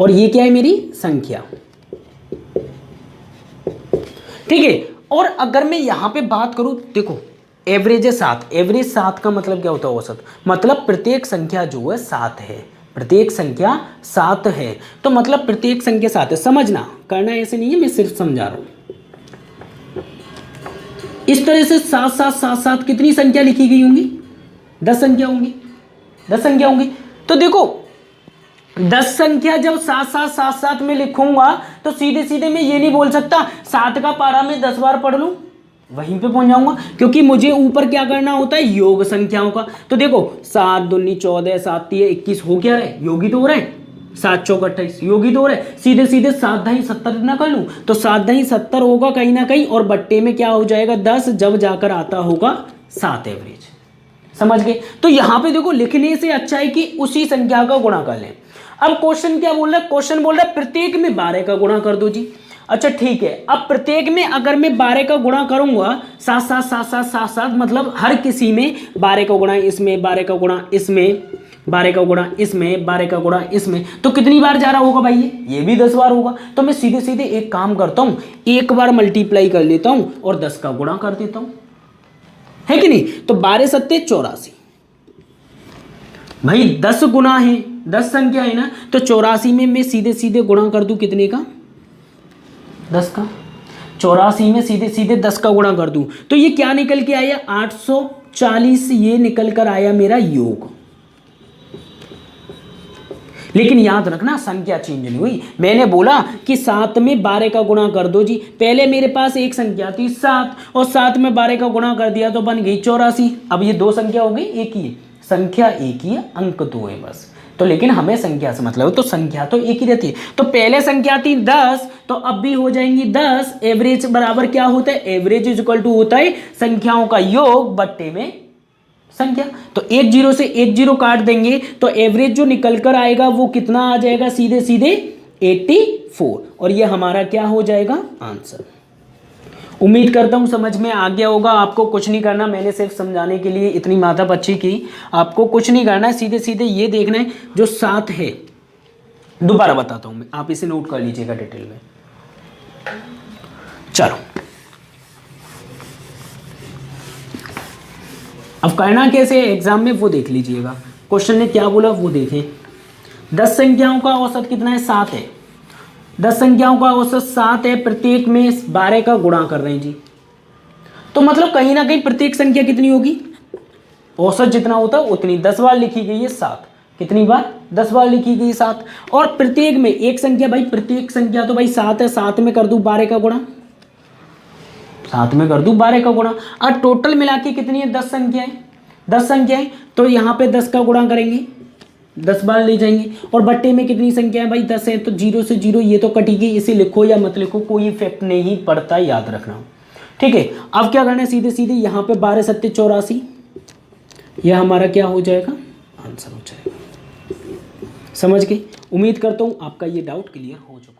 और ये क्या है मेरी संख्या, ठीक है। और अगर मैं यहां पे बात करूं, देखो एवरेज है 7, एवरेज 7 का मतलब क्या होता है, औसत, मतलब प्रत्येक संख्या जो है 7 है, प्रत्येक संख्या 7 है, तो मतलब प्रत्येक संख्या 7 है। समझना, करना ऐसे नहीं है, मैं सिर्फ समझा रहा हूं। इस तरह से 7 7 7 7 कितनी संख्या लिखी गई होंगी, 10 संख्या होंगी, 10 संख्या होंगी। तो देखो 10 संख्या जब 7 7 7 7 में लिखूंगा तो सीधे सीधे मैं ये नहीं बोल सकता 7 का पारा मैं 10 बार पढ़ लूं, वहीं पे पहुंच जाऊंगा, क्योंकि मुझे ऊपर क्या करना होता है, योग संख्याओं का। तो देखो 7 दूनी 14, 7 3 21 हो क्या है, योगी तो हो रहा है, 7 चौक 28 योगी तो हो रहा है, सीधे सीधे 7 ढाई 70 ना कर लूं तो 7 ढाई 70 होगा कहीं ना कहीं, और बट्टे में क्या हो जाएगा 10, जब जाकर आता होगा 7 एवरेज। समझ गए। तो यहां पे देखो लिखने से अच्छा है कि उसी संख्या का गुणा कर लें। अब क्वेश्चन क्या बोल रहा है, क्वेश्चन बोल रहा है प्रत्येक में 12 का गुणा कर दो जी। अच्छा ठीक है, अब प्रत्येक में अगर मैं 12 का गुणा करूंगा, 7 7 7 7 7 7 मतलब हर किसी में 12 का गुणा इसमें, 12 का गुणा इसमें, 12 का गुणा इसमें, 12 का गुणा इसमें, तो कितनी बार जा रहा होगा भाई, ये भी 10 बार होगा। तो मैं सीधे सीधे एक काम करता हूं, एक बार मल्टीप्लाई कर लेता हूं और 10 का गुणा कर देता हूं, है कि नहीं। तो 12 सत्ते 84 भाई 10 गुना है, 10 संख्या है ना, तो 84 में मैं सीधे सीधे गुणा कर दूं कितने का, 10 का। 84 में सीधे सीधे 10 का गुणा कर दूं तो ये क्या निकल के आया, 840, ये निकल कर आया मेरा योग। लेकिन याद रखना संख्या चेंज नहीं हुई, मैंने बोला कि 7 में 12 का गुणा कर दो जी। पहले मेरे पास एक संख्या थी 7 और 7 में 12 का गुणा कर दिया तो बन गई 84। अब ये दो संख्या हो गई, एक ही है संख्या, एक ही है, अंक 2 है बस। तो लेकिन हमें संख्या से मतलब है, तो संख्या तो एक ही रहती है। तो पहले संख्या थी 10, तो अब भी हो जाएंगी 10। एवरेज बराबर क्या होता है, एवरेज इज इक्वल टू होता है संख्याओं का योग बट्टे में संख्या। तो 1 0 से 1 0 काट देंगे तो एवरेज जो निकल कर आएगा वो कितना आ जाएगा, सीधे सीधे 84, और ये हमारा क्या हो जाएगा, आंसर। उम्मीद करता हूं समझ में आ गया होगा। आपको कुछ नहीं करना, मैंने सिर्फ समझाने के लिए इतनी माथापच्ची की, आपको कुछ नहीं करना है, सीधे सीधे ये देखना है जो 7 है। दोबारा बताता हूं मैं, आप इसे नोट कर लीजिएगा डिटेल में। चलो अब करना कैसे एग्जाम में वो देख लीजिएगा, क्वेश्चन ने क्या बोला वो देखें। 10 संख्याओं का औसत कितना है, 7 है। 10 संख्याओं का औसत 7 है, प्रत्येक में 12 का गुणा कर रहे हैं जी। तो मतलब कहीं ना कहीं प्रत्येक संख्या कितनी होगी, औसत जितना होता है उतनी, 10 बार लिखी गई है 7, कितनी बार, 10 बार लिखी गई 7। और प्रत्येक में एक संख्या, भाई प्रत्येक संख्या तो भाई 7 है, 7 में कर दूं 12 का गुणा, 7 में कर दूं 12 का गुणा। और टोटल मिला के कितनी है, 10 संख्याएं, 10 संख्याएं, तो यहाँ पे 10 का गुणा करेंगे, 10 बार ले जाएंगे। और बट्टे में कितनी संख्या है भाई, 10 है, तो 0 से 0 ये तो कटेगी, इसे लिखो या मत लिखो कोई इफेक्ट नहीं पड़ता, याद रखना, ठीक है। अब क्या करना है, सीधे सीधे यहाँ पे 12 सत्ते 84, यह हमारा क्या हो जाएगा, आंसर हो जाएगा। समझ गए। उम्मीद करता हूँ आपका ये डाउट क्लियर हो चुका है।